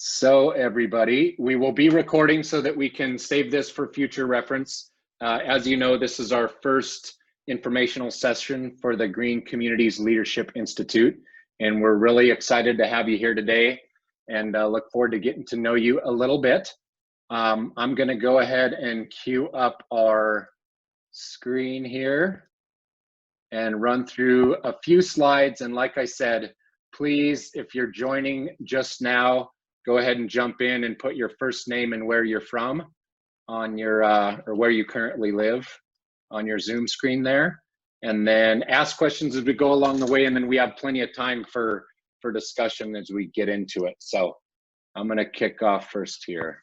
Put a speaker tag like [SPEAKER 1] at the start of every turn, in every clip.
[SPEAKER 1] So everybody, we will be recording so that we can save this for future reference. As you know, this is our first informational session for the Green Communities Leadership Institute, and we're really excited to have you here today and look forward to getting to know you a little bit. I'm going to go ahead and queue up our screen here and run through a few slides. And like I said, please, if you're joining just now, go ahead and jump in and put your first name and where you're from on your, or where you currently live on your Zoom screen there. And then ask questions as we go along the way, and then we have plenty of time for discussion as we get into it. So I'm gonna kick off first here.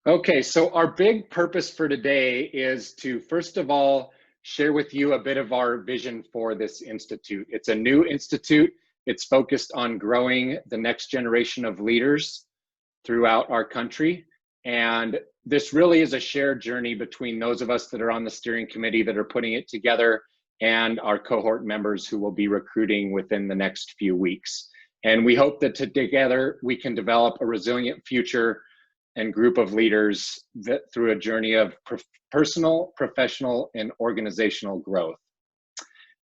[SPEAKER 1] Okay, so our big purpose for today is to, first of all, share with you a bit of our vision for this institute. It's a new institute. It's focused on growing the next generation of leaders throughout our country. And this really is a shared journey between those of us that are on the steering committee that are putting it together and our cohort members who will be recruiting within the next few weeks. And we hope that together we can develop a resilient future and group of leaders that through a journey of personal, professional, and organizational growth.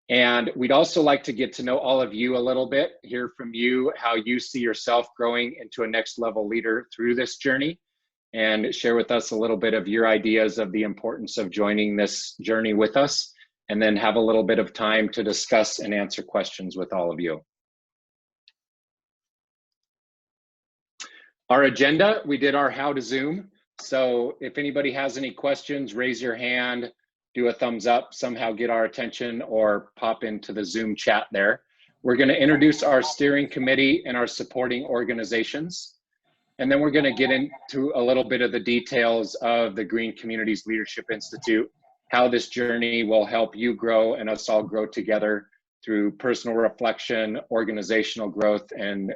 [SPEAKER 1] And we'd also like to get to know all of you a little bit, hear from you how you see yourself growing into a next level leader through this journey, and share with us a little bit of your ideas of the importance of joining this journey with us, and then have a little bit of time to discuss and answer questions with all of you. Our agenda, we did our how to Zoom. So if anybody has any questions, raise your hand, do a thumbs up, somehow get our attention, or pop into the Zoom chat there. We're gonna introduce our steering committee and our supporting organizations. And then we're gonna get into a little bit of the details of the Green Communities Leadership Institute, how this journey will help you grow and us all grow together through personal reflection, organizational growth and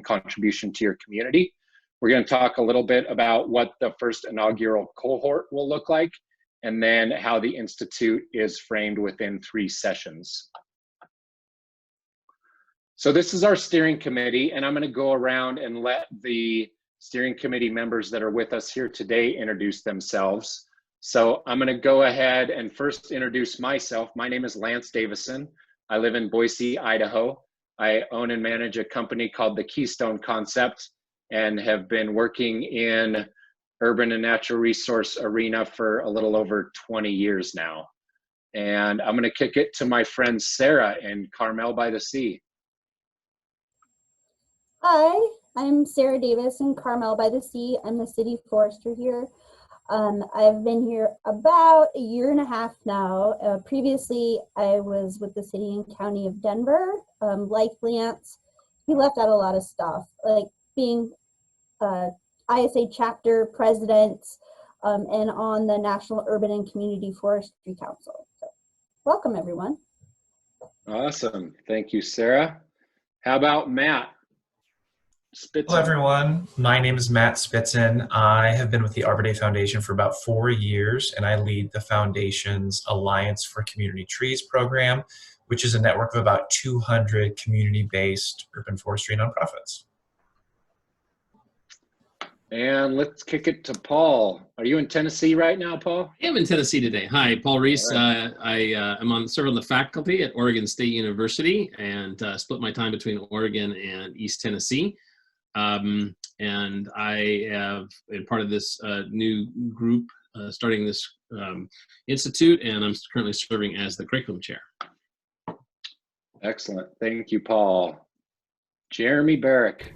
[SPEAKER 1] contribution to your community. We're going to talk a little bit about what the first inaugural cohort will look like, and then how the Institute is framed within 3 sessions. So this is our steering committee, and I'm going to go around and let the steering committee members that are with us here today introduce themselves. So I'm going to go ahead and first introduce myself. My name is Lance Davison. I live in Boise, Idaho. I own and manage a company called the Keystone Concept, and have been working in urban and natural resource arena for a little over 20 years now. And I'm gonna kick it to my friend Sarah in Carmel by the Sea.
[SPEAKER 2] Hi, I'm Sarah Davis in Carmel by the Sea. I'm the city forester here. I've been here about 1.5 years now. Previously, I was with the city and county of Denver. Like Lance, he left out a lot of stuff, like being ISA chapter president and on the National Urban and Community Forestry Council. So, welcome everyone.
[SPEAKER 1] Awesome, thank you, Sarah. How about Matt Spitzen?
[SPEAKER 3] Hello everyone, my name is Matt Spitzen. I have been with the Arbor Day Foundation for about 4 years, and I lead the foundation's Alliance for Community Trees program, which is a network of about 200 community-based urban forestry nonprofits.
[SPEAKER 1] And let's kick it to Paul. Are you in Tennessee right now, Paul?
[SPEAKER 4] I am in Tennessee today. Hi, Paul Reese. Right. I am serve on the faculty at Oregon State University, and split my time between Oregon and East Tennessee. And I have been part of this new group starting this institute, and I'm currently serving as the curriculum chair.
[SPEAKER 1] Excellent. Thank you, Paul. Jeremy Barrick.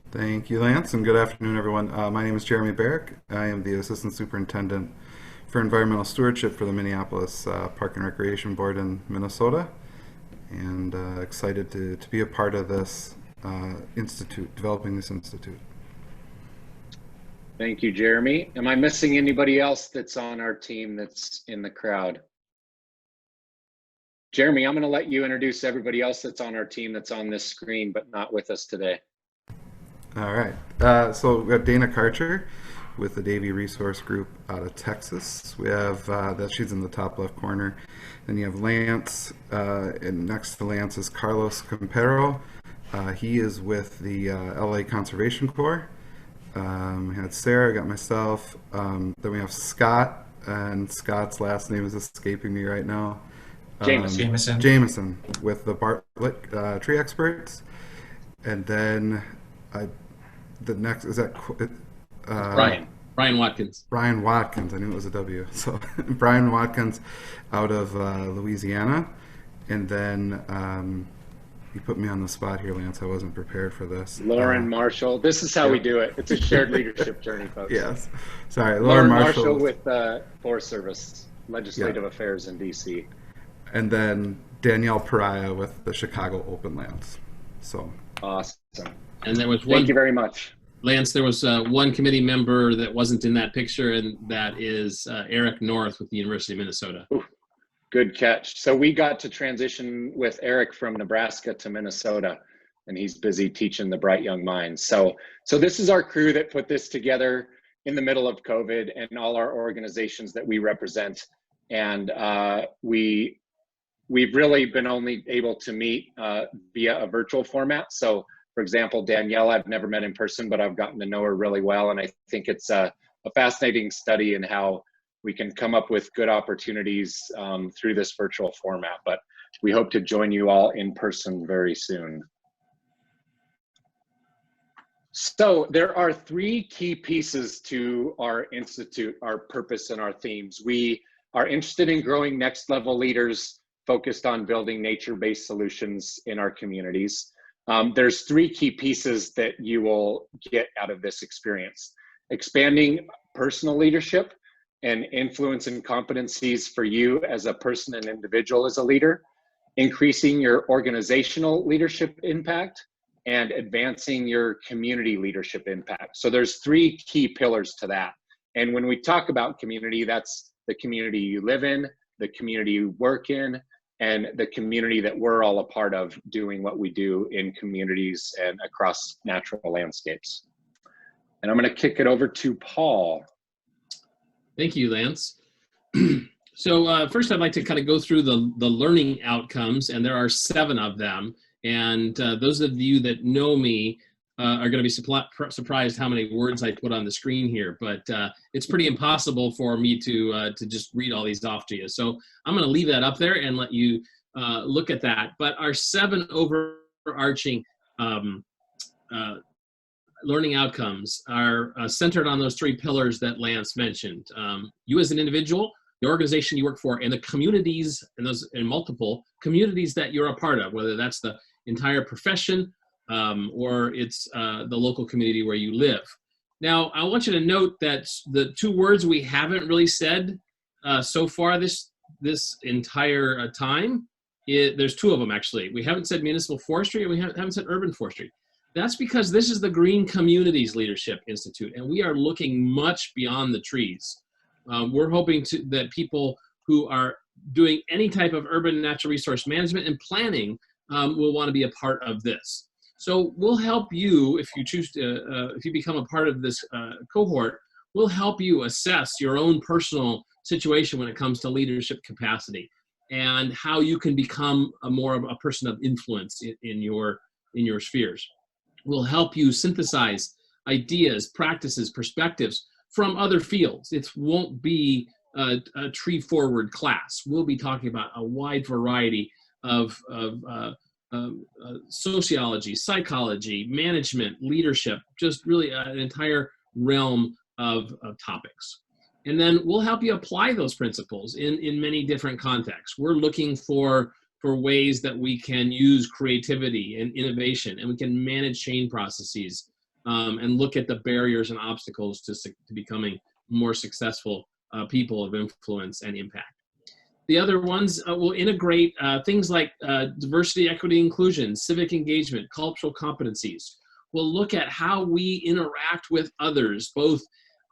[SPEAKER 5] Thank you, Lance, and good afternoon, everyone. My name is Jeremy Barrick. I am the Assistant Superintendent for Environmental Stewardship for the Minneapolis Park and Recreation Board in Minnesota, and excited to be a part of this institute, developing this institute.
[SPEAKER 1] Thank you, Jeremy. Am I missing anybody else that's on our team that's in the crowd? Jeremy, I'm going to let you introduce everybody else that's on our team that's on this screen but not with us today.
[SPEAKER 5] All right. So we got Dana Karcher with the Davie Resource Group out of Texas. We have, she's in the top left corner. Then you have Lance, and next to Lance is Carlos Campero. He is with the LA Conservation Corps. We had Sarah, got myself. Then we have Scott, and Scott's last name is escaping me right now. Jameson with the Bartlett Tree Experts. And then the next is that
[SPEAKER 4] Brian Watkins.
[SPEAKER 5] Brian Watkins. I knew it was a W. So Brian Watkins out of Louisiana. And then you put me on the spot here, Lance. I wasn't prepared for this.
[SPEAKER 1] Lauren Marshall. This is how we do it. It's a shared leadership journey, folks.
[SPEAKER 5] Yes. Sorry,
[SPEAKER 1] Lauren Marshall with Forest Service, Legislative Affairs in DC.
[SPEAKER 5] And then Danielle Pariah with the Chicago Open Lands. So
[SPEAKER 1] awesome.
[SPEAKER 4] And there was one.
[SPEAKER 1] Thank you very much,
[SPEAKER 4] Lance. There was one committee member that wasn't in that picture, and that is Eric North with the University of Minnesota.
[SPEAKER 1] Ooh, good catch. So we got to transition with Eric from Nebraska to Minnesota, and he's busy teaching the bright young minds. So this is our crew that put this together in the middle of COVID, and all our organizations that we represent. And we've really been only able to meet via a virtual format. So, for example, Danielle, I've never met in person, but I've gotten to know her really well. And I think it's a fascinating study in how we can come up with good opportunities through this virtual format. But we hope to join you all in person very soon. So there are 3 key pieces to our institute, our purpose and our themes. We are interested in growing next level leaders focused on building nature-based solutions in our communities. There's 3 key pieces that you will get out of this experience. Expanding personal leadership and influence and competencies for you as a person and individual as a leader, increasing your organizational leadership impact, and advancing your community leadership impact. So there's 3 key pillars to that. And when we talk about community, that's the community you live in, the community you work in, and the community that we're all a part of doing what we do in communities and across natural landscapes. And I'm going to kick it over to Paul.
[SPEAKER 4] Thank you, Lance. So first I'd like to kind of go through the learning outcomes, and there are 7 of them. And those of you that know me are going to be surprised how many words I put on the screen here, but it's pretty impossible for me to just read all these off to you. So I'm going to leave that up there and let you look at that. But our 7 overarching learning outcomes are centered on those 3 pillars that Lance mentioned. You as an individual, the organization you work for, and the communities, and multiple communities that you're a part of, whether that's the entire profession, or it's the local community where you live. Now, I want you to note that the 2 words we haven't really said so far this entire time, there's 2 of them actually. We haven't said municipal forestry, and we haven't said urban forestry. That's because this is the Green Communities Leadership Institute, and we are looking much beyond the trees. We're hoping that people who are doing any type of urban natural resource management and planning will want to be a part of this. So we'll help you, if you choose to, if you become a part of this cohort, we'll help you assess your own personal situation when it comes to leadership capacity and how you can become more of a person of influence in your spheres. We'll help you synthesize ideas, practices, perspectives from other fields. It won't be a tree-forward class. We'll be talking about a wide variety of sociology, psychology, management, leadership, just really an entire realm of topics. And then we'll help you apply those principles in many different contexts. We're looking for ways that we can use creativity and innovation, and we can manage change processes and look at the barriers and obstacles to becoming more successful people of influence and impact. The other ones will integrate things like diversity, equity, inclusion, civic engagement, cultural competencies. We'll look at how we interact with others, both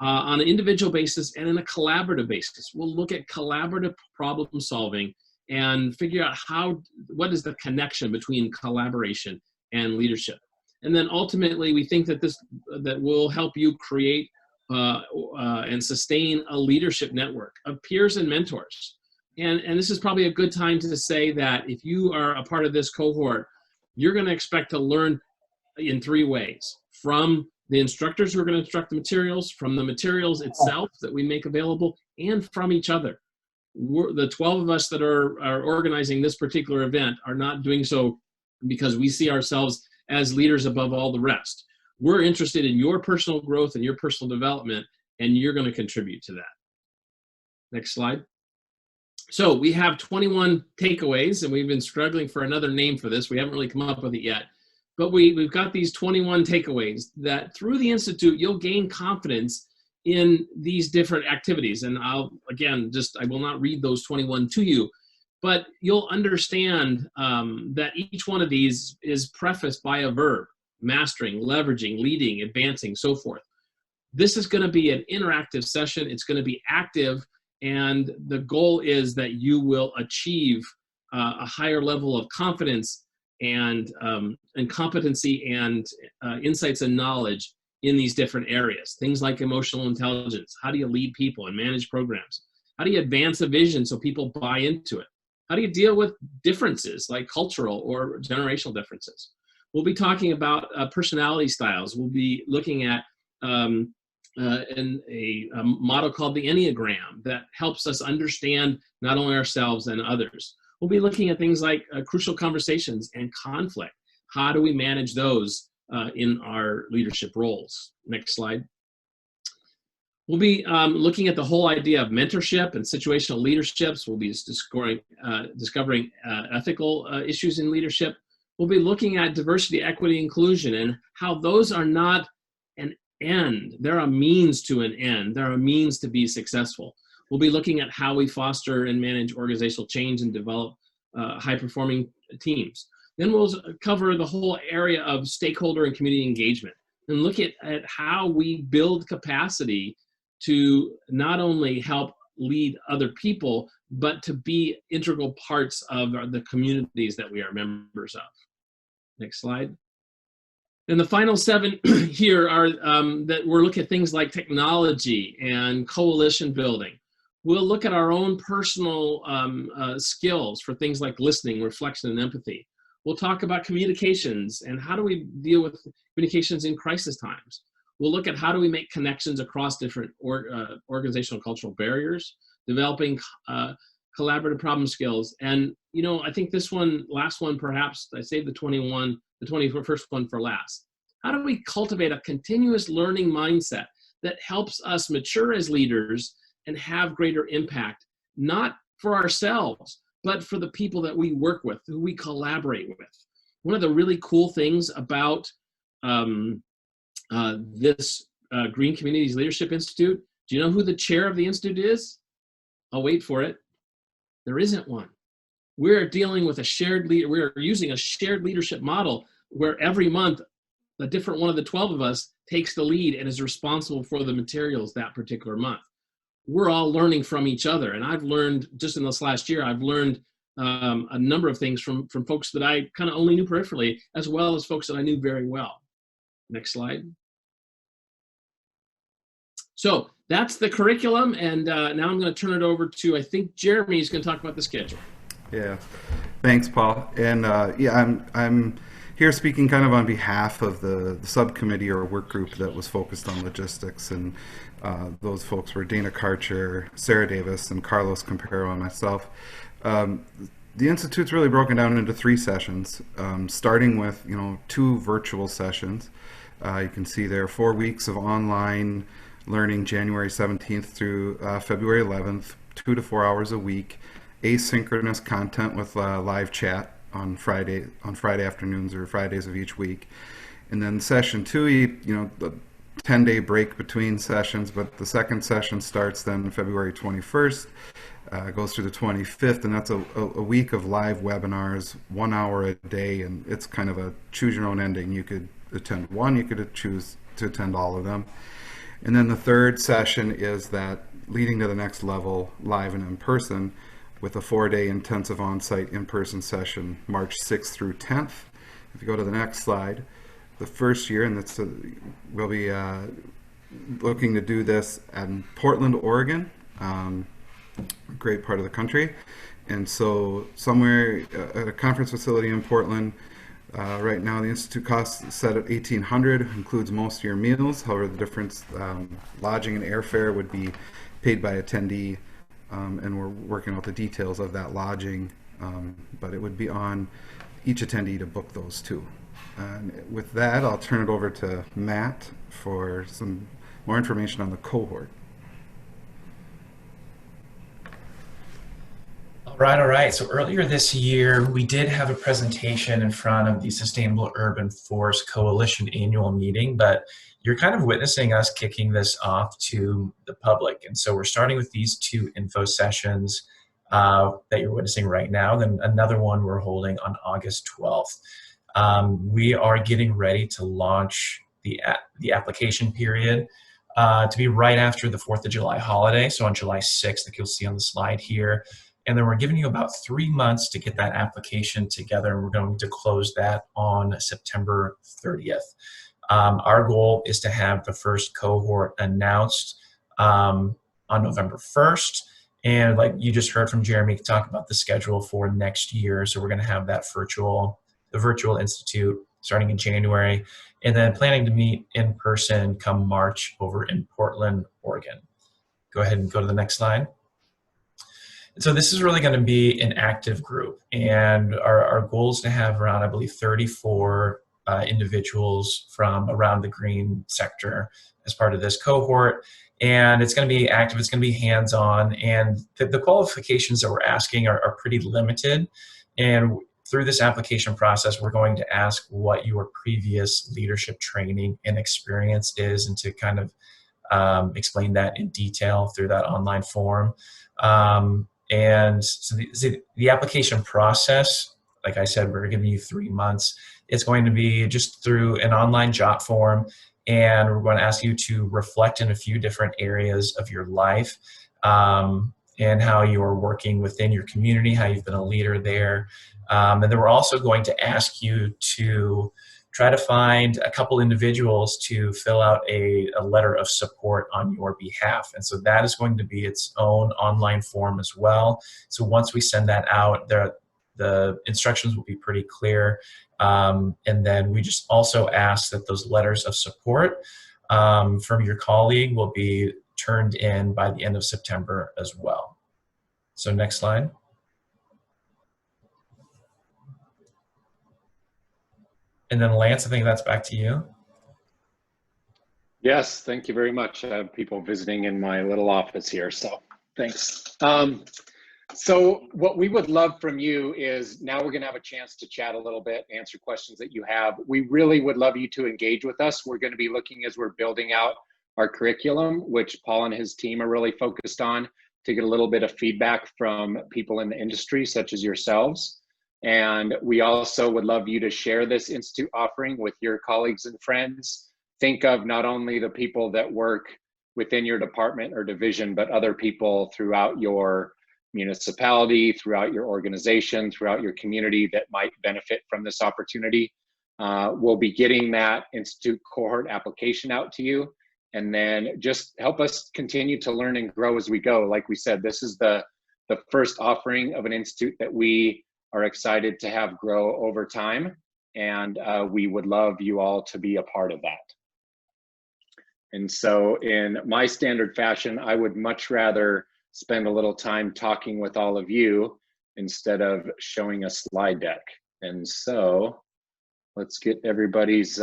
[SPEAKER 4] on an individual basis and in a collaborative basis. We'll look at collaborative problem solving and figure out what is the connection between collaboration and leadership. And then ultimately, we think that that will help you create and sustain a leadership network of peers and mentors And this is probably a good time to say that if you are a part of this cohort, you're going to expect to learn in 3 ways: from the instructors who are going to instruct the materials, from the materials itself that we make available, and from each other. The 12 of us that are organizing this particular event are not doing so because we see ourselves as leaders above all the rest. We're interested in your personal growth and your personal development, and you're going to contribute to that. Next slide. So we have 21 takeaways, and we've been struggling for another name for this. We haven't really come up with it yet. But we've got these 21 takeaways that through the Institute, you'll gain confidence in these different activities. And I will not read those 21 to you, but you'll understand that each one of these is prefaced by a verb: mastering, leveraging, leading, advancing, so forth. This is going to be an interactive session. It's going to be active. And the goal is that you will achieve a higher level of confidence and competency and insights and knowledge in these different areas. Things like emotional intelligence. How do you lead people and manage programs? How do you advance a vision so people buy into it? How do you deal with differences like cultural or generational differences? We'll be talking about personality styles. We'll be looking at a model called the Enneagram that helps us understand not only ourselves and others. We'll be looking at things like crucial conversations and conflict. How do we manage those in our leadership roles? Next slide. We'll be looking at the whole idea of mentorship and situational leaderships. We'll be discovering ethical issues in leadership. We'll be looking at diversity, equity, inclusion, and how those are not an end. They're a means to an end. They're a means to be successful. We'll be looking at how we foster and manage organizational change and develop high-performing teams. Then we'll cover the whole area of stakeholder and community engagement and look at how we build capacity to not only help lead other people, but to be integral parts of the communities that we are members of. Next slide. And the final 7 here are that we're looking at things like technology and coalition building. We'll look at our own personal skills for things like listening, reflection, and empathy. We'll talk about communications and how do we deal with communications in crisis times. We'll look at how do we make connections across different organizational cultural barriers, developing collaborative problem skills. And, you know, I think this one, last one, perhaps I saved the 21st one for last. How do we cultivate a continuous learning mindset that helps us mature as leaders and have greater impact, not for ourselves, but for the people that we work with, who we collaborate with? One of the really cool things about this Green Communities Leadership Institute, do you know who the chair of the Institute is? I'll wait for it. There isn't one. We're dealing with we're using a shared leadership model where every month a different one of the 12 of us takes the lead and is responsible for the materials that particular month. We're all learning from each other. And I've learned, just in this last year, I've learned a number of things from folks that I kind of only knew peripherally, as well as folks that I knew very well. Next slide. So that's the curriculum. And now I'm going to turn it over to, I think Jeremy is going to talk about the schedule.
[SPEAKER 5] Yeah, thanks, Paul. And yeah, I'm here speaking kind of on behalf of the subcommittee or work group that was focused on logistics. And those folks were Dana Karcher, Sarah Davis, and Carlos Campero and myself. The Institute's really broken down into 3 sessions, starting with 2 virtual sessions. You can see there 4 weeks of online learning, January 17th through February 11th, 2 to 4 hours a week. Asynchronous content with live chat on Friday afternoons or Fridays of each week. And then session 2, the 10-day break between sessions, but the second session starts then February 21st, goes through the 25th, and that's a week of live webinars, 1 hour a day, and it's kind of a choose your own ending. You could attend one, you could choose to attend all of them. And then the third session is that leading to the next level, live and in person, with a 4-day intensive on-site in-person session, March 6th through 10th. If you go to the next slide, the first year, and we'll be looking to do this in Portland, Oregon, great part of the country. And so somewhere at a conference facility in Portland, right now the Institute cost is set at $1,800, includes most of your meals. However, the difference, lodging and airfare would be paid by attendee, and we're working out the details of that lodging, but it would be on each attendee to book those too. And with that, I'll turn it over to Matt for some more information on the cohort.
[SPEAKER 3] All right. So earlier this year, we did have a presentation in front of the Sustainable Urban Forest Coalition annual meeting, but you're kind of witnessing us kicking this off to the public. And so we're starting with these 2 info sessions that you're witnessing right now, then another one we're holding on August 12th. We are getting ready to launch the application period to be right after the 4th of July holiday, so on July 6th, like you'll see on the slide here. And then we're giving you about 3 months to get that application together, and we're going to close that on September 30th. Our goal is to have the first cohort announced on November 1st. And like you just heard from Jeremy talk about the schedule for next year. So we're going to have that the virtual institute starting in January, and then planning to meet in person come March over in Portland, Oregon. Go ahead and go to the next slide. So this is really going to be an active group, and our goal is to have around, I believe, 34 individuals from around the green sector as part of this cohort. And it's going to be active, it's going to be hands-on, and the qualifications that we're asking are pretty limited. And through this application process, we're going to ask what your previous leadership training and experience is, and to kind of explain that in detail through that online form. And so the application process, like I said, we're giving you 3 months. It's going to be just through an online job form, and we're going to ask you to reflect in a few different areas of your life, and how you're working within your community, how you've been a leader there. And then we're also going to ask you to try to find a couple individuals to fill out a letter of support on your behalf. And so that is going to be its own online form as well. So once we send that out, the instructions will be pretty clear. And then we just also ask that those letters of support from your colleague will be turned in by the end of September as well. So next slide. And then Lance, I think that's back to you.
[SPEAKER 1] Yes, thank you very much. I have people visiting in my little office here, so thanks. So what we would love from you is, now we're gonna have a chance to chat a little bit, answer questions that you have. We really would love you to engage with us. We're gonna be looking, as we're building out our curriculum, which Paul and his team are really focused on, to get a little bit of feedback from people in the industry, such as yourselves. And we also would love you to share this Institute offering with your colleagues and friends. Think of not only the people that work within your department or division, but other people throughout your municipality, throughout your organization, throughout your community that might benefit from this opportunity. We'll be getting that Institute cohort application out to you, and then just help us continue to learn and grow as we go. Like we said, this is the first offering of an Institute that we are excited to have grow over time, and we would love you all to be a part of that. And so in my standard fashion, I would much rather spend a little time talking with all of you instead of showing a slide deck. And so let's get everybody's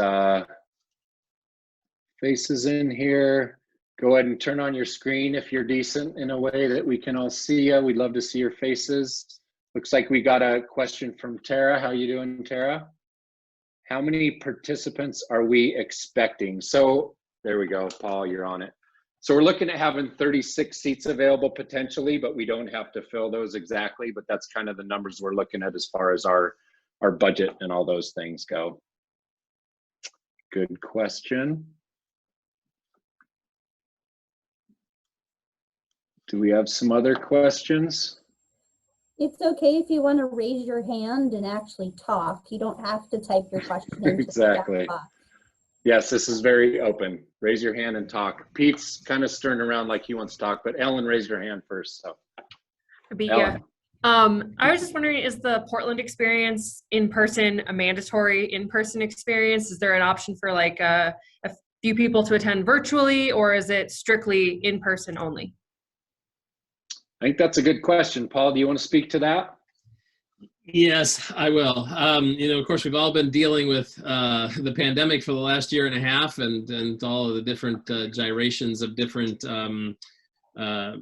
[SPEAKER 1] faces in here. Go ahead and turn on your screen if you're decent in a way that we can all see you. We'd love to see your faces. Looks like we got a question from Tara. How you doing, Tara? How many participants are we expecting? So there we go, Paul, you're on it. So we're looking at having 36 seats available potentially, but we don't have to fill those exactly, but that's kind of the numbers we're looking at as far as our budget and all those things go. Good question. Do we have some other questions?
[SPEAKER 2] It's okay if you want to raise your hand and actually talk. You don't have to type your question into
[SPEAKER 1] Exactly.
[SPEAKER 2] the chat box.
[SPEAKER 1] Yes, this is very open. Raise your hand and talk. Pete's kind of stirring around like he wants to talk, but Ellen raised her hand first. So
[SPEAKER 6] Could be, yeah.
[SPEAKER 1] Ellen.
[SPEAKER 6] I was just wondering, is the Portland experience in person a mandatory in-person experience? Is there an option for like a few people to attend virtually, or is it strictly in person only?
[SPEAKER 1] I think that's a good question. Paul, do you want to speak to that?
[SPEAKER 4] Yes, I will. Of course, we've all been dealing with the pandemic for the last year and a half, and all of the different gyrations of different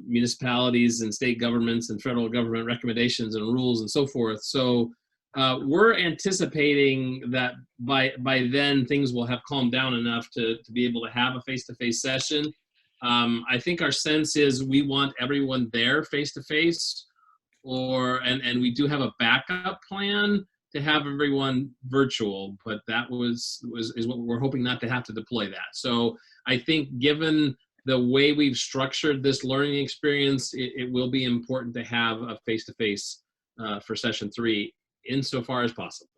[SPEAKER 4] municipalities and state governments and federal government recommendations and rules and so forth. So we're anticipating that by then things will have calmed down enough to be able to have a face-to-face session. I think our sense is we want everyone there face-to-face, and we do have a backup plan to have everyone virtual, but that is what we're hoping not to have to deploy that. So I think given the way we've structured this learning experience, it will be important to have a face-to-face for session 3 insofar as possible.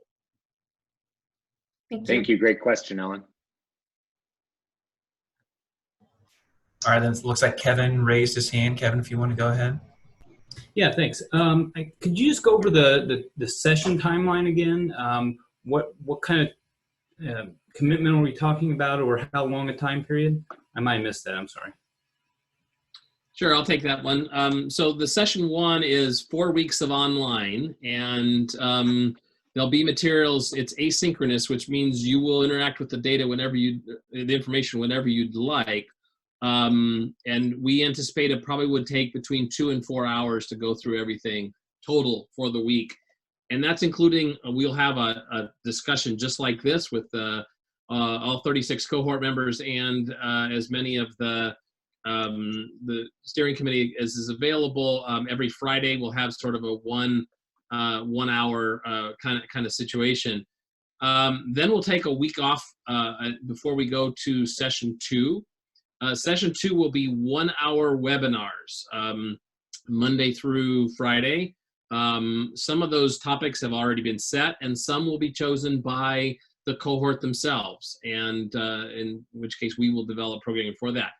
[SPEAKER 1] Thank you. Great question, Ellen.
[SPEAKER 3] All right, then it looks like Kevin raised his hand. Kevin, if you want to go ahead.
[SPEAKER 7] Yeah, thanks. Could you just go over the session timeline again? What kind of commitment are we talking about, or how long a time period? I might have missed that. I'm sorry.
[SPEAKER 4] Sure, I'll take that one. So the session 1 is 4 weeks of online, and there'll be materials. It's asynchronous, which means you will interact with the data the information whenever you'd like. And we anticipate it probably would take between 2 and 4 hours to go through everything total for the week. And that's including, we'll have a discussion just like this with all 36 cohort members and as many of the steering committee as is available. Every Friday we'll have sort of a one hour kind of situation. Then we'll take a week off before we go to session 2. Session 2 will be 1 hour webinars, Monday through Friday. Some of those topics have already been set, and some will be chosen by the cohort themselves, and in which case we will develop programming for that.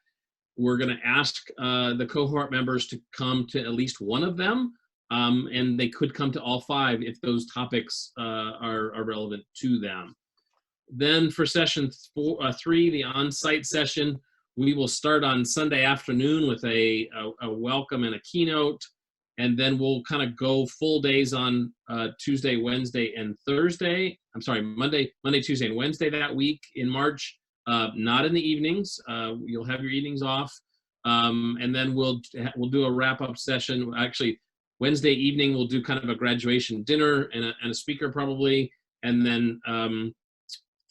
[SPEAKER 4] We're going to ask the cohort members to come to at least one of them, and they could come to all 5 if those topics are relevant to them. Then for session 3, the on-site session, we will start on Sunday afternoon with a welcome and a keynote, and then we'll kind of go full days on Tuesday, Wednesday, and Thursday. I'm sorry, Monday, Tuesday, and Wednesday that week in March, not in the evenings. You'll have your evenings off, and then we'll do a wrap-up session. Actually, Wednesday evening we'll do kind of a graduation dinner and a speaker probably, and then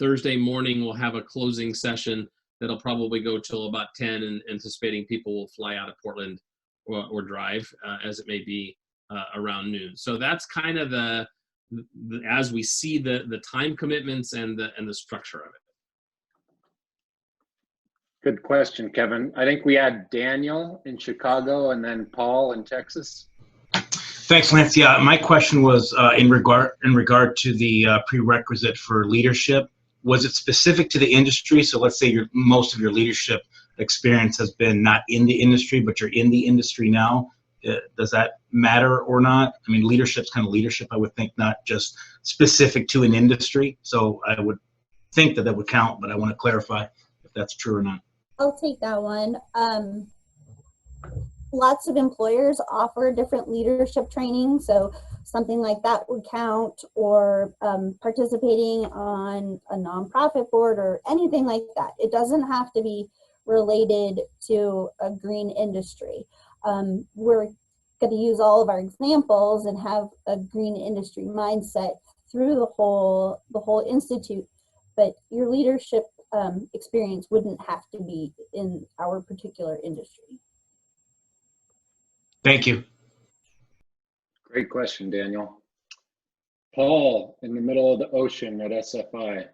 [SPEAKER 4] Thursday morning we'll have a closing session that'll probably go till about 10, and anticipating people will fly out of Portland or drive as it may be around noon. So that's kind of the as we see the time commitments and the structure of it.
[SPEAKER 1] Good question, Kevin. I think we had Daniel in Chicago and then Paul in Texas.
[SPEAKER 8] Thanks, Lance. Yeah, my question was in regard to the prerequisite for leadership. Was it specific to the industry? So let's say most of your leadership experience has been not in the industry, but you're in the industry now. Does that matter or not? I mean, leadership's kind of leadership, I would think, not just specific to an industry. So I would think that would count, but I want to clarify if that's true or not.
[SPEAKER 2] I'll take that one. Lots of employers offer different leadership training, so something like that would count, or participating on a nonprofit board or anything like that. It doesn't have to be related to a green industry. We're going to use all of our examples and have a green industry mindset through the whole institute, but your leadership experience wouldn't have to be in our particular industry.
[SPEAKER 8] Thank you.
[SPEAKER 1] Great question, Daniel. Paul, in the middle of the ocean at SFI.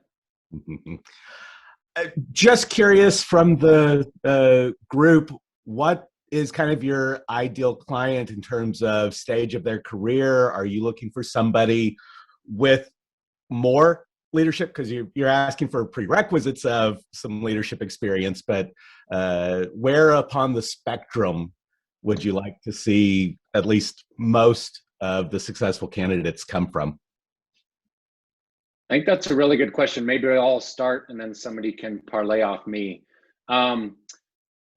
[SPEAKER 9] Just curious from the group, what is kind of your ideal client in terms of stage of their career? Are you looking for somebody with more leadership? Because you're asking for prerequisites of some leadership experience, but where upon the spectrum would you like to see at least most of the successful candidates come from?
[SPEAKER 1] I think that's a really good question. Maybe I'll start and then somebody can parlay off me.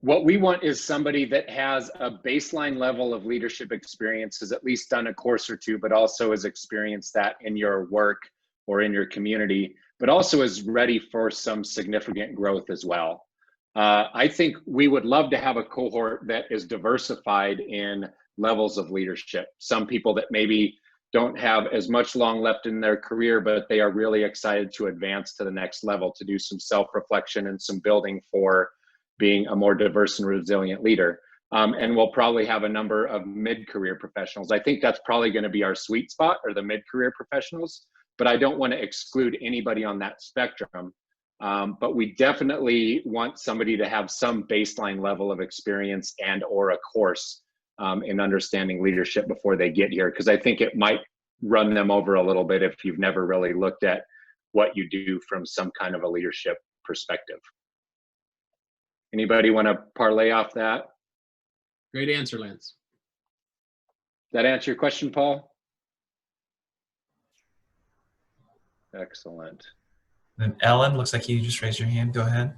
[SPEAKER 1] What we want is somebody that has a baseline level of leadership experience, has at least done a course or two, but also has experienced that in your work or in your community, but also is ready for some significant growth as well. I think we would love to have a cohort that is diversified in levels of leadership. Some people that maybe don't have as much long left in their career, but they are really excited to advance to the next level, to do some self-reflection and some building for being a more diverse and resilient leader. And we'll probably have a number of mid-career professionals. I think that's probably going to be our sweet spot, or the mid-career professionals, but I don't want to exclude anybody on that spectrum. But we definitely want somebody to have some baseline level of experience and or a course in understanding leadership before they get here, because I think it might run them over a little bit if you've never really looked at what you do from some kind of a leadership perspective. Anybody want to parlay off that?
[SPEAKER 4] Great answer, Lance.
[SPEAKER 1] That answer your question, Paul? Excellent.
[SPEAKER 3] And Ellen, looks like you just raised your hand. Go ahead.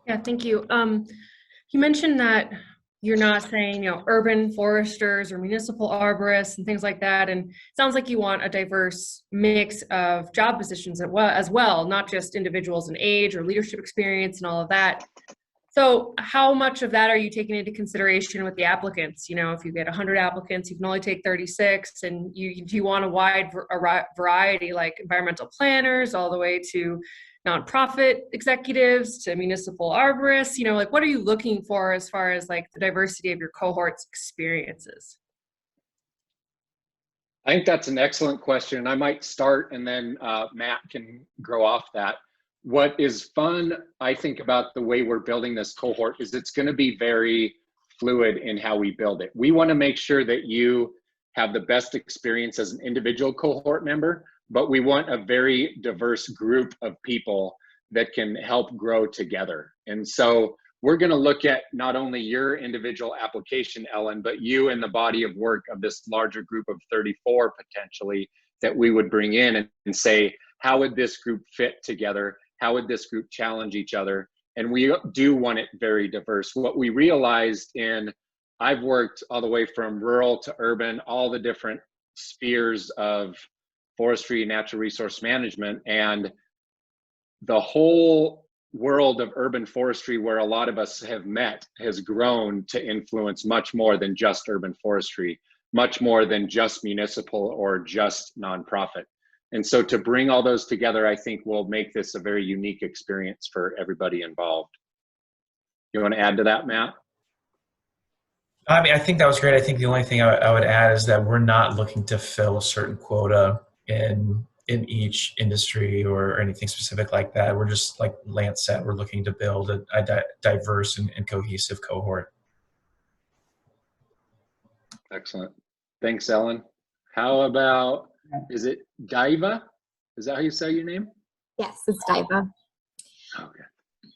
[SPEAKER 6] Yeah, thank you. You mentioned that you're not saying, urban foresters or municipal arborists and things like that. And it sounds like you want a diverse mix of job positions as well, not just individuals in age or leadership experience and all of that. So how much of that are you taking into consideration with the applicants? If you get 100 applicants, you can only take 36, and you want a wide variety, like environmental planners all the way to nonprofit executives to municipal arborists. What are you looking for as far as the diversity of your cohort's experiences?
[SPEAKER 1] I think that's an excellent question. I might start and then Matt can grow off that. What is fun, I think, about the way we're building this cohort is it's going to be very fluid in how we build it. We want to make sure that you have the best experience as an individual cohort member, but we want a very diverse group of people that can help grow together. And so we're going to look at not only your individual application, Ellen, but you and the body of work of this larger group of 34 potentially that we would bring in and say, how would this group fit together? How would this group challenge each other? And we do want it very diverse. What we realized I've worked all the way from rural to urban, all the different spheres of forestry and natural resource management, and the whole world of urban forestry where a lot of us have met has grown to influence much more than just urban forestry, much more than just municipal or just nonprofit. And so to bring all those together, I think will make this a very unique experience for everybody involved. You want to add to that, Matt?
[SPEAKER 3] I think that was great. I think the only thing I would add is that we're not looking to fill a certain quota in each industry or anything specific like that. We're just, like Lance said, we're looking to build a diverse and cohesive cohort.
[SPEAKER 1] Excellent. Thanks, Ellen. How about, is it Diva? Is that how you say your name?
[SPEAKER 10] Yes, it's Diva.
[SPEAKER 1] Okay.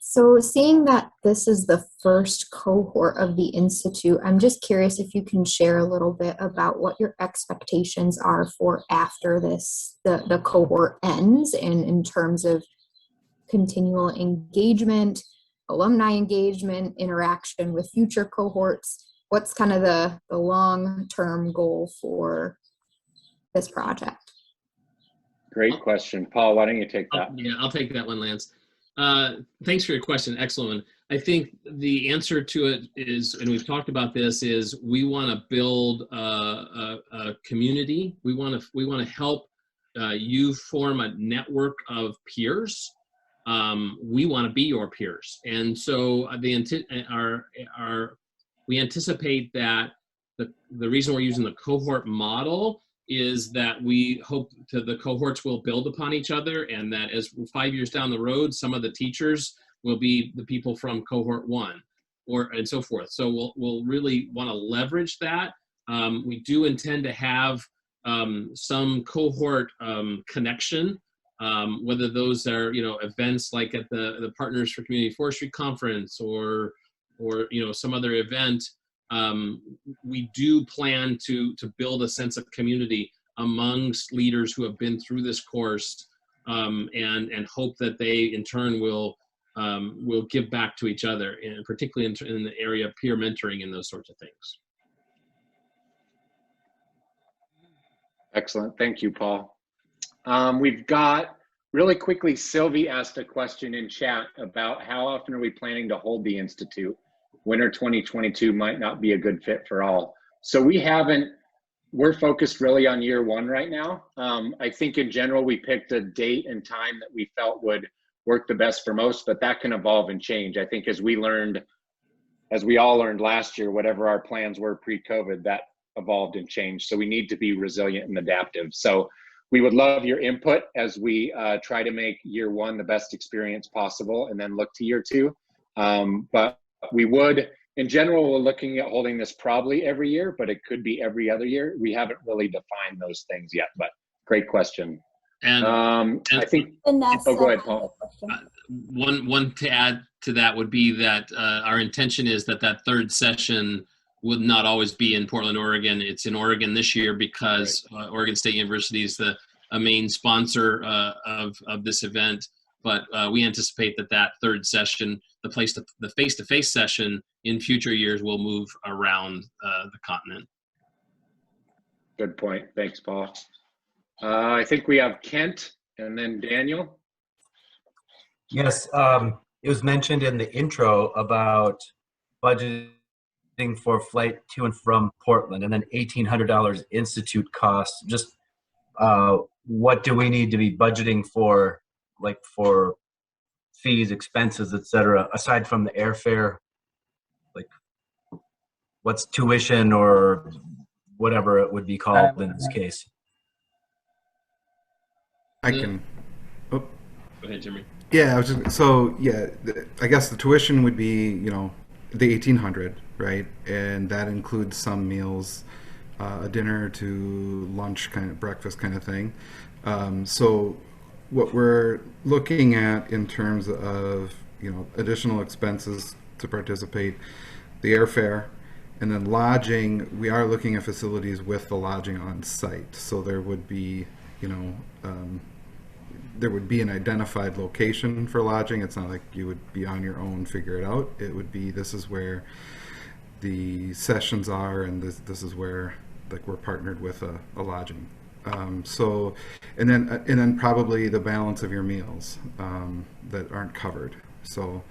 [SPEAKER 10] So seeing that this is the first cohort of the Institute, I'm just curious if you can share a little bit about what your expectations are for after the cohort ends, and in terms of continual engagement, alumni engagement, interaction with future cohorts. What's kind of the long-term goal for this project?
[SPEAKER 1] Great question. Paul, why don't you take that?
[SPEAKER 4] Yeah, I'll take that one, Lance. Thanks for your question. Excellent one. I think the answer to it is, and we've talked about this, is we want to build a community. We want to help you form a network of peers. We want to be your peers, and so we anticipate that the reason we're using the cohort model is that we hope the cohorts will build upon each other, and that as 5 years down the road, some of the teachers will be the people from cohort 1, and so forth. So we'll really want to leverage that. We do intend to have some cohort connection, whether those are events like at the Partners for Community Forestry Conference or some other event we do plan to build a sense of community amongst leaders who have been through this course, and hope that they in turn will give back to each other, and particularly in the area of peer mentoring and those sorts of things.
[SPEAKER 1] Excellent. Thank you, Paul. We've got, really quickly, Sylvie asked a question in chat about how often are we planning to hold the Institute? Winter 2022 might not be a good fit for all. So we're focused really on year one right now. I think in general, we picked a date and time that we felt would work the best for most, but that can evolve and change. I think as we all learned last year, whatever our plans were pre-COVID, that evolved and changed. So we need to be resilient and adaptive. So we would love your input as we try to make year one the best experience possible and then look to year two. But we would, in general, we're looking at holding this probably every year, but it could be every other year. We haven't really defined those things yet, but great question.
[SPEAKER 4] And
[SPEAKER 1] I think,
[SPEAKER 2] Vanessa,
[SPEAKER 1] oh, go ahead, Paul.
[SPEAKER 4] one to add to that would be that our intention is that third session would not always be in Portland, Oregon. It's in Oregon this year because Oregon State University is a main sponsor of this event. But we anticipate that third session, the face-to-face session in future years, will move around the continent.
[SPEAKER 1] Good point. Thanks, Paul. I think we have Kent and then Daniel.
[SPEAKER 11] Yes, it was mentioned in the intro about budgeting for flight to and from Portland, and then $1,800 institute costs. Just what do we need to be budgeting for, like for fees, expenses, etc., aside from the airfare? Like, what's tuition or whatever it would be called in this case?
[SPEAKER 5] I can. Oh.
[SPEAKER 4] Go ahead, Jimmy.
[SPEAKER 5] Yeah, I guess the tuition would be, the 1,800, right? And that includes some meals, a dinner to lunch, kind of breakfast kind of thing. So what we're looking at in terms of, additional expenses to participate, the airfare, and then lodging, we are looking at facilities with the lodging on site. So there would be, there would be an identified location for lodging. It's not like you would be on your own, figure it out. It would be, this is where the sessions are, and this is where, like, we're partnered with a lodging. So, and then probably the balance of your meals that aren't covered. So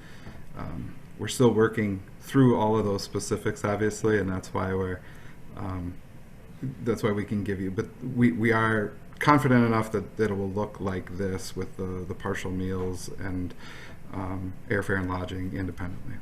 [SPEAKER 5] we're still working through all of those specifics, obviously, and that's why we can give you, but we are confident enough that it will look like this with the partial meals and airfare and lodging independently.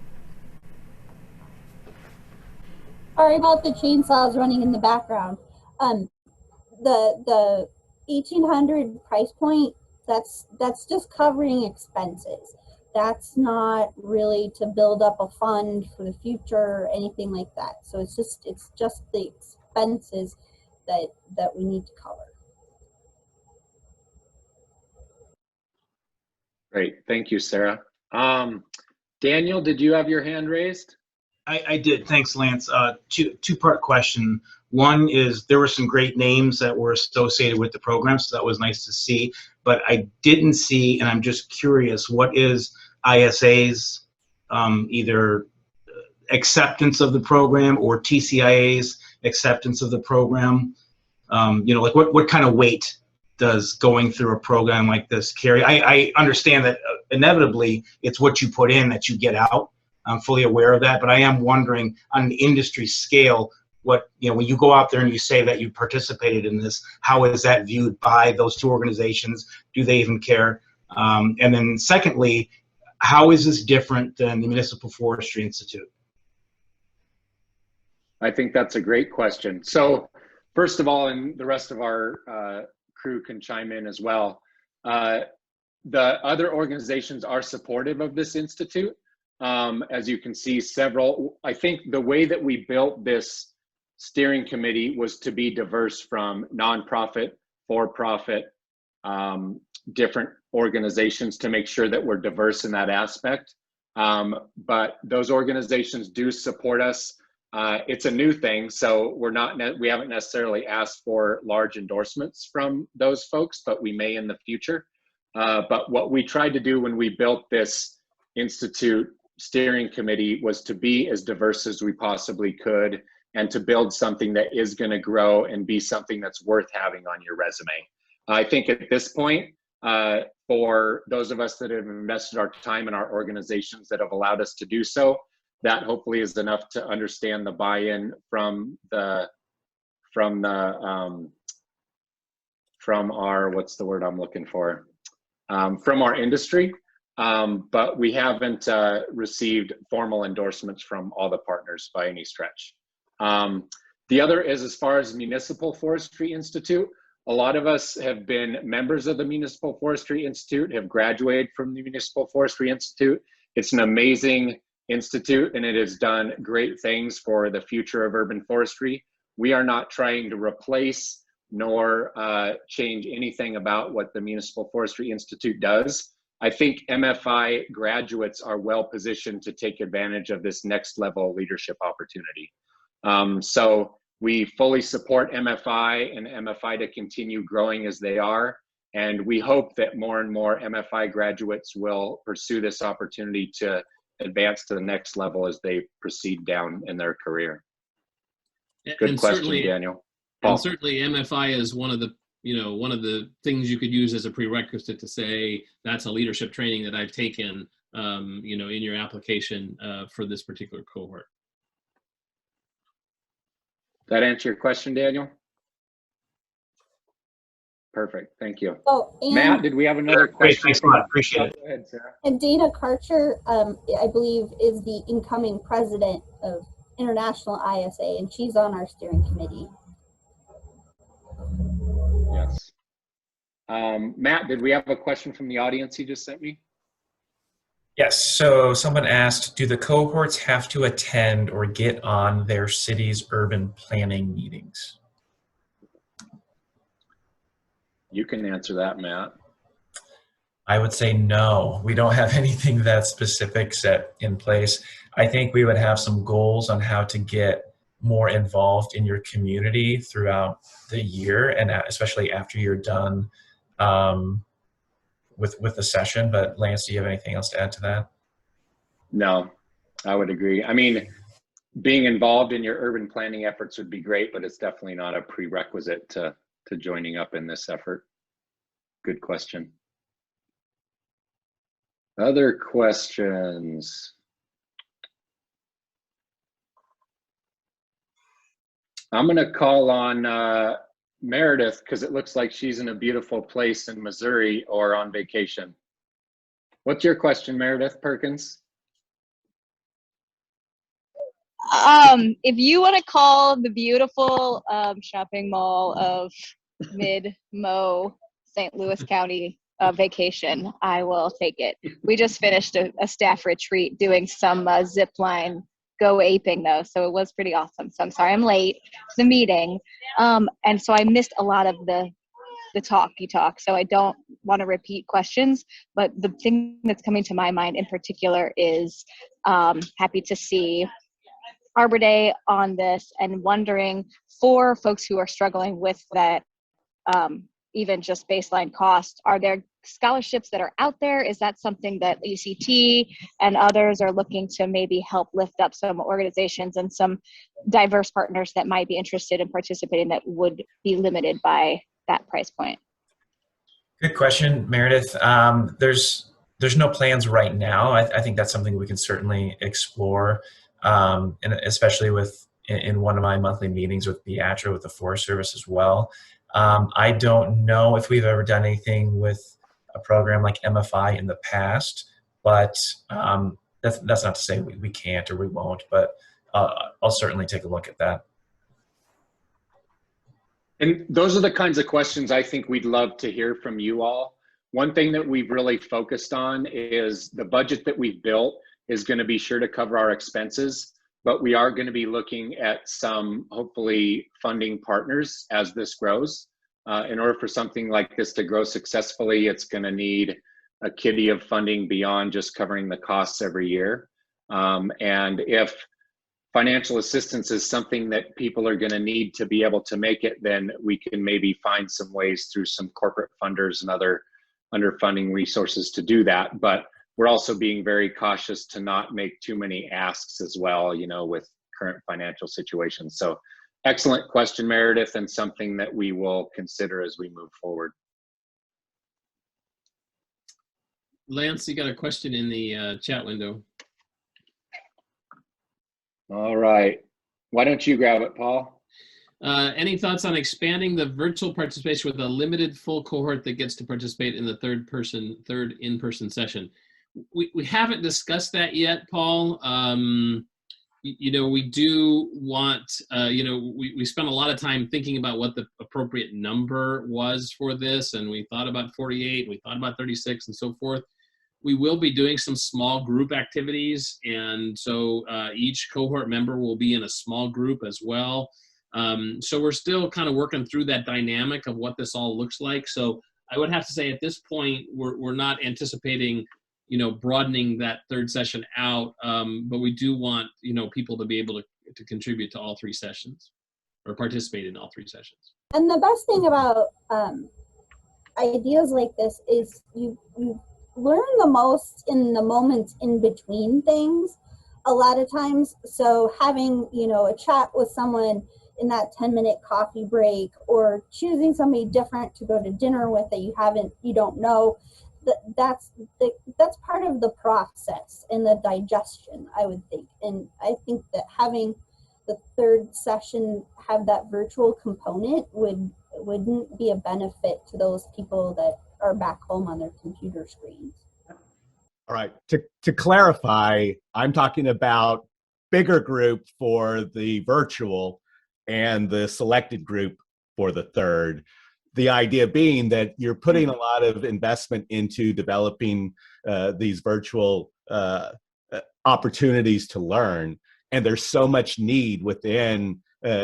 [SPEAKER 2] Sorry about the chainsaws running in the background. The 1,800 price point, that's just covering expenses. That's not really to build up a fund for the future or anything like that. So it's just the expenses that we need to cover.
[SPEAKER 1] Great, thank you, Sarah. Daniel, did you have your hand raised?
[SPEAKER 8] I did. Thanks, Lance. Two-part question. One is there were some great names that were associated with the program, so that was nice to see. But I didn't see, and I'm just curious, what is ISA's either acceptance of the program or TCIA's acceptance of the program? Like what kind of weight does going through a program like this carry? I understand that inevitably it's what you put in that you get out. I'm fully aware of that, but I am wondering on an industry scale, what, when you go out there and you say that you participated in this, how is that viewed by those two organizations? Do they even care? And then secondly, how is this different than the Municipal Forestry Institute?
[SPEAKER 1] I think that's a great question. So first of all, and the rest of our crew can chime in as well, the other organizations are supportive of this institute. As you can see, I think the way that we built this steering committee was to be diverse from nonprofit, for-profit, different organizations, to make sure that we're diverse in that aspect. But those organizations do support us. It's a new thing, so we haven't necessarily asked for large endorsements from those folks, but we may in the future. But what we tried to do when we built this Institute steering committee was to be as diverse as we possibly could and to build something that is going to grow and be something that's worth having on your resume. I think at this point, for those of us that have invested our time in our organizations that have allowed us to do so, that hopefully is enough to understand the buy-in from our, what's the word I'm looking for? From our industry, but we haven't received formal endorsements from all the partners by any stretch. The other is, as far as Municipal Forestry Institute, a lot of us have been members of the Municipal Forestry Institute, have graduated from the Municipal Forestry Institute. It's an amazing institute, and it has done great things for the future of urban forestry. We are not trying to replace nor change anything about what the Municipal Forestry Institute does. I think MFI graduates are well positioned to take advantage of this next level leadership opportunity. So we fully support MFI and MFI to continue growing as they are. And we hope that more and more MFI graduates will pursue this opportunity to advance to the next level as they proceed down in their career. Good question, Daniel.
[SPEAKER 4] And certainly MFI is one of the things you could use as a prerequisite to say that's a leadership training that I've taken, in your application for this particular cohort.
[SPEAKER 1] That answer your question, Daniel? Perfect, thank you.
[SPEAKER 2] Oh, and
[SPEAKER 1] Matt, did we have another question?
[SPEAKER 8] Thanks a lot, appreciate it.
[SPEAKER 1] Go ahead, Sarah.
[SPEAKER 2] And Dana Karcher, I believe, is the incoming president of International ISA, and she's on our steering committee.
[SPEAKER 1] Yes. Matt, did we have a question from the audience you just sent me?
[SPEAKER 3] Yes, so someone asked, do the cohorts have to attend or get on their city's urban planning meetings?
[SPEAKER 1] You can answer that, Matt.
[SPEAKER 3] I would say no. We don't have anything that specific set in place. I think we would have some goals on how to get more involved in your community throughout the year, and especially after you're done with the session. But Lance, do you have anything else to add to that?
[SPEAKER 1] No, I would agree. I mean, being involved in your urban planning efforts would be great, but it's definitely not a prerequisite to joining up in this effort. Good question. Other questions? I'm going to call on Meredith because it looks like she's in a beautiful place in Missouri or on vacation. What's your question, Meredith Perkins?
[SPEAKER 12] If you want to call the beautiful shopping mall of mid-Mo, St. Louis County vacation, I will take it. We just finished a staff retreat doing some zip line go aping though, so it was pretty awesome. So I'm sorry I'm late to the meeting, and so I missed a lot of the talky talk, so I don't want to repeat questions, but the thing that's coming to my mind in particular is happy to see Arbor Day on this, and wondering for folks who are struggling with that, even just baseline cost, are there scholarships that are out there? Is that something that ECT and others are looking to maybe help lift up some organizations and some diverse partners that might be interested in participating that would be limited by that price point?
[SPEAKER 3] Good question, Meredith. There's no plans right now. I think that's something we can certainly explore, and especially in one of my monthly meetings with BEATRA, with the Forest Service as well. I don't know if we've ever done anything with a program like MFI in the past, but that's not to say we can't or we won't, but I'll certainly take a look at that.
[SPEAKER 1] And those are the kinds of questions I think we'd love to hear from you all. One thing that we've really focused on is the budget that we've built is going to be sure to cover our expenses, but we are going to be looking at some, hopefully, funding partners as this grows. In order for something like this to grow successfully, it's going to need a kitty of funding beyond just covering the costs every year. And if financial assistance is something that people are going to need to be able to make it, then we can maybe find some ways through some corporate funders and other underfunding resources to do that. But we're also being very cautious to not make too many asks as well, you know, with current financial situations. So excellent question, Meredith, and something that we will consider as we move forward.
[SPEAKER 4] Lance, you got a question in the chat window.
[SPEAKER 1] All right. Why don't you grab it, Paul?
[SPEAKER 4] Any thoughts on expanding the virtual participation with a limited full cohort that gets to participate in the third in-person session? We haven't discussed that yet, Paul. You know, we do want, you know, we spent a lot of time thinking about what the appropriate number was for this, and we thought about 48, we thought about 36 and so forth. We will be doing some small group activities, and so each cohort member will be in a small group as well. So we're still kind of working through that dynamic of what this all looks like. So I would have to say at this point, we're not anticipating, you know, broadening that third session out, but we do want, you know, people to be able to contribute to all 3 sessions or participate in all 3 sessions.
[SPEAKER 2] And the best thing about ideas like this is you learn the most in the moments in between things a lot of times. So having, you know, a chat with someone in that 10-minute coffee break, or choosing somebody different to go to dinner with that you don't know, that's part of the process and the digestion, I would think. And I think that having the third session have that virtual component wouldn't be a benefit to those people that are back home on their computer screens.
[SPEAKER 9] All right, to clarify, I'm talking about bigger group for the virtual and the selected group for the third. The idea being that you're putting a lot of investment into developing these virtual opportunities to learn. And there's so much need within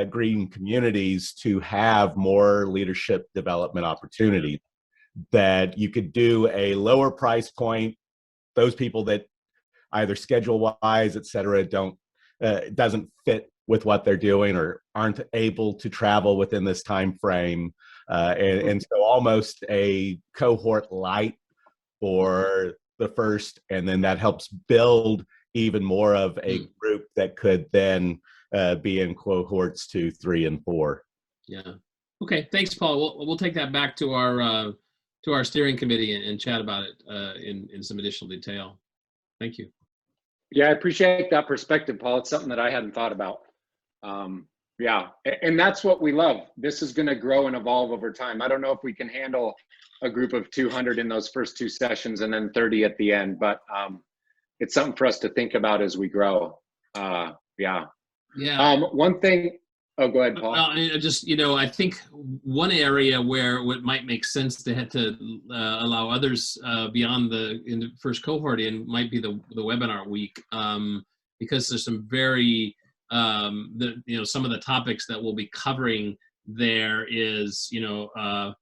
[SPEAKER 9] green communities to have more leadership development opportunities that you could do a lower price point. Those people that either schedule-wise, et cetera, doesn't fit with what they're doing or aren't able to travel within this time frame. And so almost a cohort light for the first, and then that helps build even more of a group that could then be in cohorts 2, 3, and 4.
[SPEAKER 4] Yeah. Okay. Thanks, Paul. We'll take that back to our steering committee and chat about it in some additional detail. Thank you.
[SPEAKER 1] Yeah, I appreciate that perspective, Paul. It's something that I hadn't thought about. Yeah, and that's what we love. This is going to grow and evolve over time. I don't know if we can handle a group of 200 in those first 2 sessions and then 30 at the end, but it's something for us to think about as we grow. Yeah. One thing. Oh, go ahead, Paul.
[SPEAKER 4] Just, you know, I think one area where it might make sense to allow others beyond the first cohort in might be the webinar week, because there's some very some of the topics that we'll be covering there is, you know,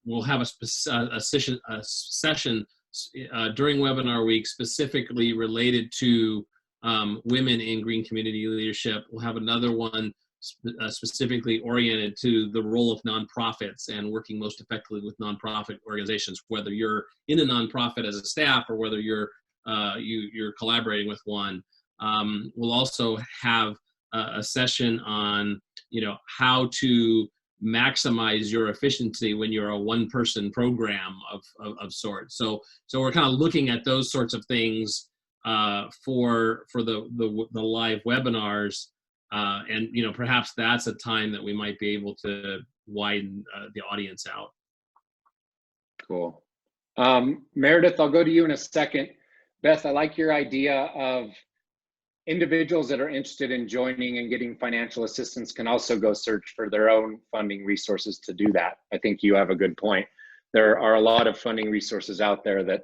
[SPEAKER 4] we'll have a session during webinar week specifically related to women in green community leadership. We'll have another one specifically oriented to the role of nonprofits and working most effectively with nonprofit organizations, whether you're in a nonprofit as a staff or whether you're collaborating with one. We'll also have a session on, you know, how to maximize your efficiency when you're a one-person program of sorts. So we're kind of looking at those sorts of things for the live webinars, and you know, perhaps that's a time that we might be able to widen the audience out.
[SPEAKER 1] Cool. Meredith, I'll go to you in a second. Beth, I like your idea of individuals that are interested in joining and getting financial assistance can also go search for their own funding resources to do that. I think you have a good point. There are a lot of funding resources out there that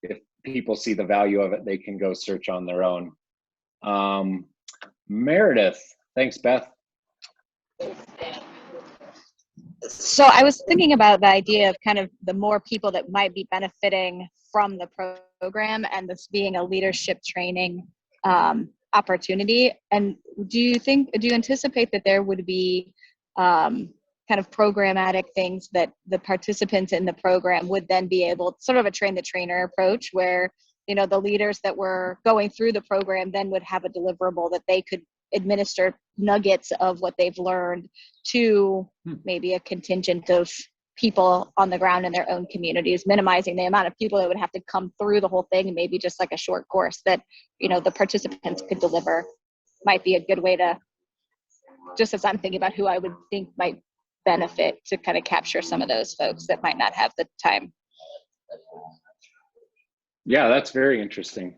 [SPEAKER 1] if people see the value of it, they can go search on their own. Meredith, thanks, Beth.
[SPEAKER 12] So I was thinking about the idea of kind of the more people that might be benefiting from the program, and this being a leadership training opportunity. And do you anticipate that there would be kind of programmatic things that the participants in the program would then be able, sort of a train the trainer approach, where, you know, the leaders that were going through the program then would have a deliverable that they could administer nuggets of what they've learned to maybe a contingent of people on the ground in their own communities, minimizing the amount of people that would have to come through the whole thing, and maybe just like a short course that, you know, the participants could deliver might be a good way to, just as I'm thinking about who I would think might benefit, to kind of capture some of those folks that might not have the time.
[SPEAKER 1] Yeah, that's very interesting.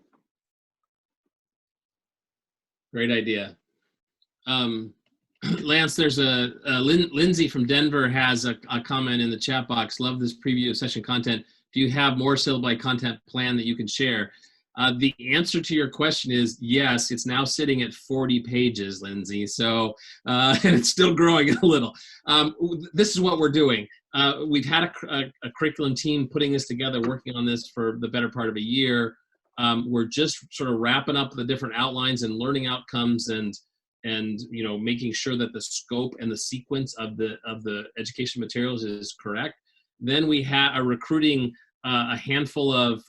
[SPEAKER 4] Great idea. Lance, there's Lindsay from Denver has a comment in the chat box. Love this preview session content. Do you have more syllabi content plan that you can share? The answer to your question is yes. It's now sitting at 40 pages, Lindsay. So, and it's still growing a little. This is what we're doing. We've had a curriculum team putting this together, working on this for the better part of a year. We're just sort of wrapping up the different outlines and learning outcomes, and you know, making sure that the scope and the sequence of the education materials is correct. Then we are recruiting a handful of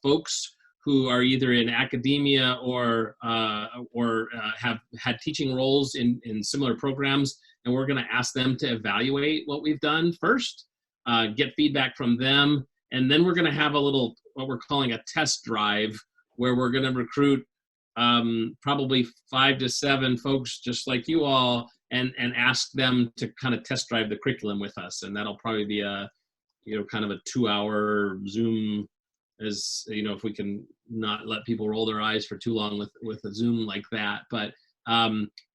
[SPEAKER 4] folks who are either in academia or have had teaching roles in similar programs, and we're going to ask them to evaluate what we've done first, get feedback from them, and then we're going to have a little, what we're calling a test drive, where we're going to recruit probably 5 to 7 folks just like you all, and ask them to kind of test drive the curriculum with us. And that'll probably be a, you know, kind of a 2-hour Zoom, as you know, if we can not let people roll their eyes for too long with a Zoom like that. But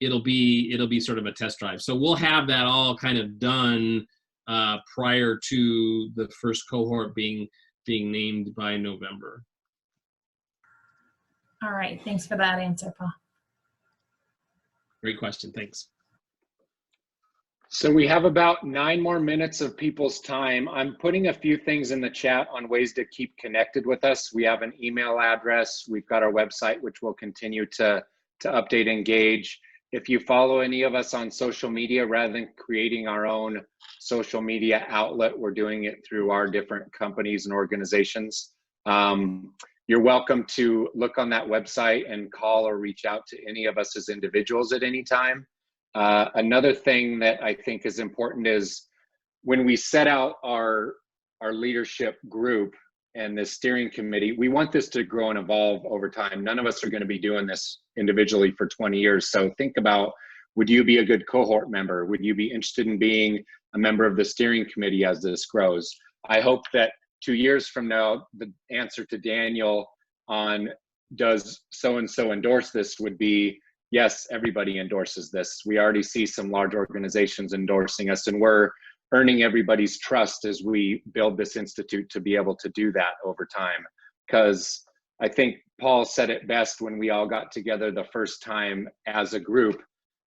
[SPEAKER 4] it'll be sort of a test drive. So we'll have that all kind of done prior to the first cohort being named by November.
[SPEAKER 13] All right, thanks for that answer, Paul.
[SPEAKER 4] Great question, thanks.
[SPEAKER 1] So we have about 9 more minutes of people's time. I'm putting a few things in the chat on ways to keep connected with us. We have an email address. We've got our website, which we'll continue to update, engage. If you follow any of us on social media, rather than creating our own social media outlet, we're doing it through our different companies and organizations. You're welcome to look on that website and call or reach out to any of us as individuals at any time. Another thing that I think is important is when we set out our leadership group and the steering committee, we want this to grow and evolve over time. None of us are going to be doing this individually for 20 years. So think about, would you be a good cohort member? Would you be interested in being a member of the steering committee as this grows? I hope that 2 years from now, the answer to Daniel on does so-and-so endorse this would be, yes, everybody endorses this. We already see some large organizations endorsing us, and we're earning everybody's trust as we build this institute to be able to do that over time. Because I think Paul said it best when we all got together the first time as a group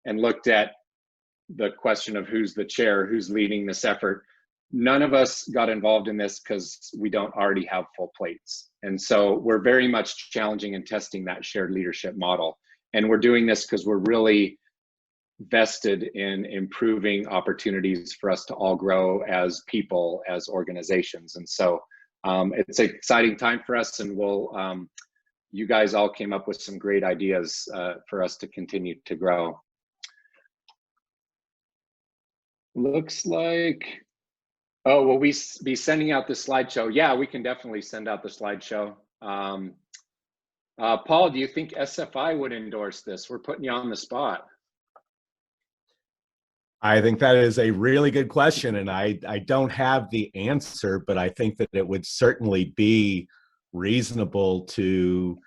[SPEAKER 1] and looked at the question of who's the chair, who's leading this effort. None of us got involved in this because we don't already have full plates. And so we're very much challenging and testing that shared leadership model. And we're doing this because we're really vested in improving opportunities for us to all grow as people, as organizations. And so it's an exciting time for us, and you guys all came up with some great ideas for us to continue to grow. Looks like, oh, will we be sending out the slideshow? Yeah, we can definitely send out the slideshow. Paul, do you think SFI would endorse this? We're putting you on the spot.
[SPEAKER 9] I think that is a really good question, and I don't have the answer, but I think that it would certainly be reasonable to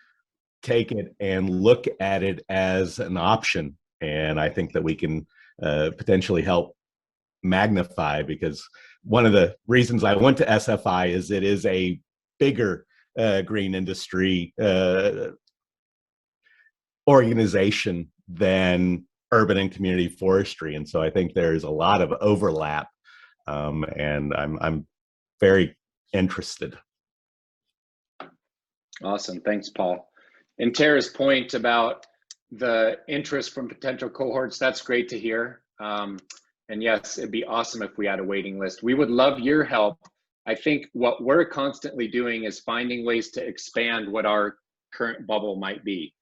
[SPEAKER 9] take it and look at it as an option. And I think that we can potentially help magnify, because one of the reasons I went to SFI is it is a bigger green industry organization than urban and community forestry, and so I think there's a lot of overlap, and I'm very interested.
[SPEAKER 1] Awesome, thanks, Paul. And Tara's point about the interest from potential cohorts, that's great to hear. And yes, it'd be awesome if we had a waiting list. We would love your help. I think what we're constantly doing is finding ways to expand what our current bubble might be.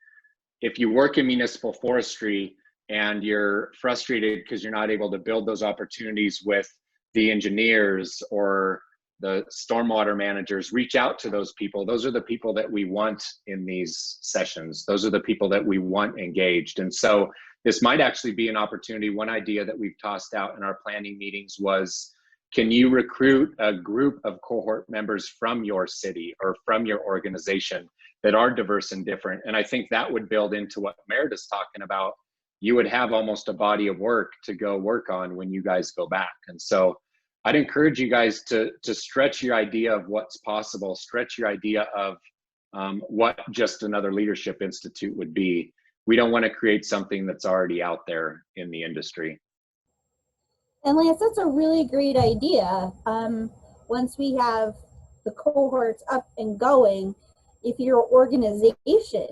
[SPEAKER 1] If you work in municipal forestry and you're frustrated because you're not able to build those opportunities with the engineers or the stormwater managers, reach out to those people. Those are the people that we want in these sessions. Those are the people that we want engaged. And so this might actually be an opportunity. One idea that we've tossed out in our planning meetings was, can you recruit a group of cohort members from your city or from your organization that are diverse and different? And I think that would build into what Meredith's talking about. You would have almost a body of work to go work on when you guys go back. And so I'd encourage you guys to stretch your idea of what's possible, stretch your idea of what just another leadership institute would be. We don't want to create something that's already out there in the industry.
[SPEAKER 2] And Lance, that's a really great idea. Once we have the cohorts up and going, if your organization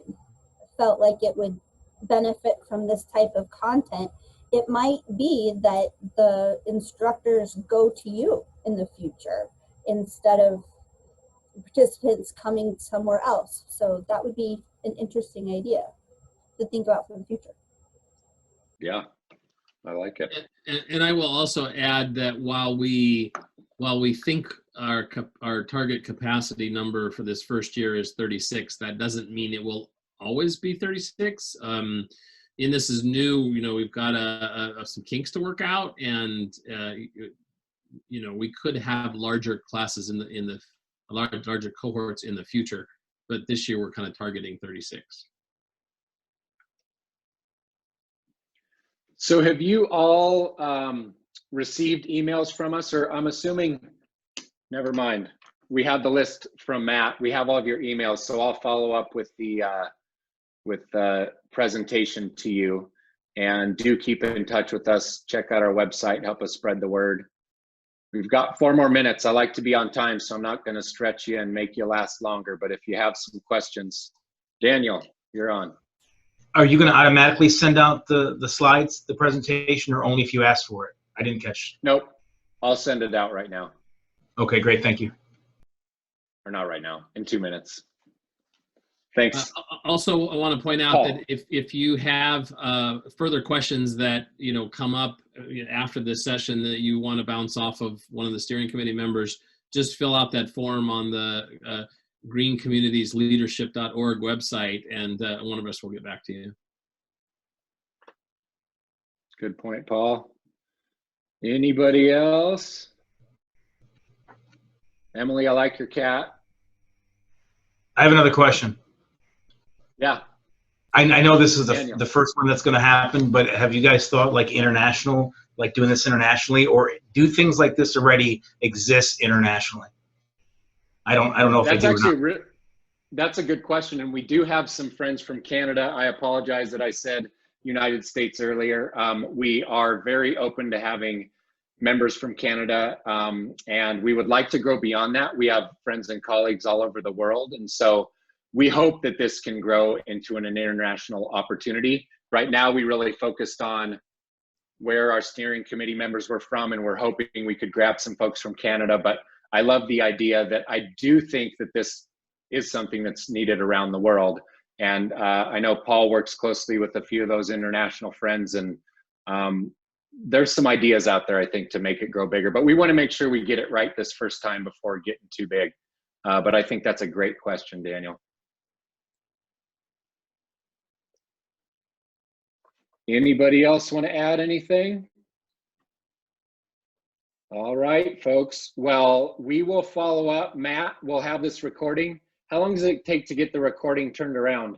[SPEAKER 2] felt like it would benefit from this type of content, it might be that the instructors go to you in the future instead of participants coming somewhere else. So that would be an interesting idea to think about for the future.
[SPEAKER 1] Yeah, I like it.
[SPEAKER 4] And I will also add that while we think our target capacity number for this first year is 36, that doesn't mean it will always be 36. And this is new, you know, we've got some kinks to work out, and you know, we could have larger classes in the larger cohorts in the future, but this year we're kind of targeting 36.
[SPEAKER 1] So have you all received emails from us, or I'm assuming, never mind. We have the list from Matt. We have all of your emails, so I'll follow up with the presentation to you. And do keep in touch with us. Check out our website, help us spread the word. We've got 4 more minutes. I like to be on time, so I'm not going to stretch you and make you last longer. But if you have some questions, Daniel, you're on.
[SPEAKER 8] Are you going to automatically send out the slides, the presentation, or only if you ask for it? I didn't catch.
[SPEAKER 1] Nope. I'll send it out right now.
[SPEAKER 8] Okay, great. Thank you.
[SPEAKER 1] Or not right now, in 2 minutes. Thanks.
[SPEAKER 4] Also, I want to point out
[SPEAKER 1] Paul,
[SPEAKER 4] that if you have further questions that, you know, come up after this session that you want to bounce off of one of the steering committee members, just fill out that form on the greencommunitiesleadership.org website, and one of us will get back to you.
[SPEAKER 1] Good point, Paul. Anybody else? Emily, I like your cat.
[SPEAKER 8] I have another question.
[SPEAKER 1] Yeah.
[SPEAKER 8] I know this is
[SPEAKER 1] Daniel.
[SPEAKER 8] the first one that's going to happen, but have you guys thought like international, like doing this internationally, or do things like this already exist internationally? I don't know if
[SPEAKER 1] That's
[SPEAKER 8] they do
[SPEAKER 1] actually
[SPEAKER 8] or not.
[SPEAKER 1] That's a good question, and we do have some friends from Canada. I apologize that I said United States earlier. We are very open to having members from Canada, and we would like to grow beyond that. We have friends and colleagues all over the world, and so we hope that this can grow into an international opportunity. Right now, we really focused on where our steering committee members were from, and we're hoping we could grab some folks from Canada. But I love the idea that I do think that this is something that's needed around the world. And I know Paul works closely with a few of those international friends, and there's some ideas out there, I think, to make it grow bigger. But we want to make sure we get it right this first time before getting too big. But I think that's a great question, Daniel. Anybody else want to add anything? All right, folks. Well, we will follow up. Matt, we'll have this recording. How long does it take to get the recording turned around?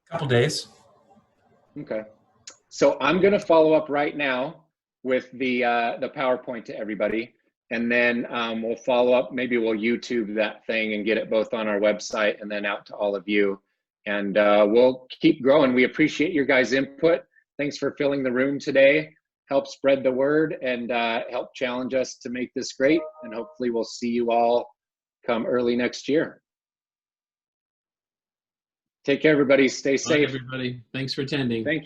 [SPEAKER 3] A couple days.
[SPEAKER 1] Okay. So I'm going to follow up right now with the PowerPoint to everybody. And then we'll follow up. Maybe we'll YouTube that thing and get it both on our website and then out to all of you. And we'll keep growing. We appreciate your guys' input. Thanks for filling the room today. Help spread the word and help challenge us to make this great. And hopefully we'll see you all come early next year. Take care, everybody. Stay
[SPEAKER 4] Bye,
[SPEAKER 1] safe.
[SPEAKER 4] everybody. Thanks for attending.
[SPEAKER 1] Thank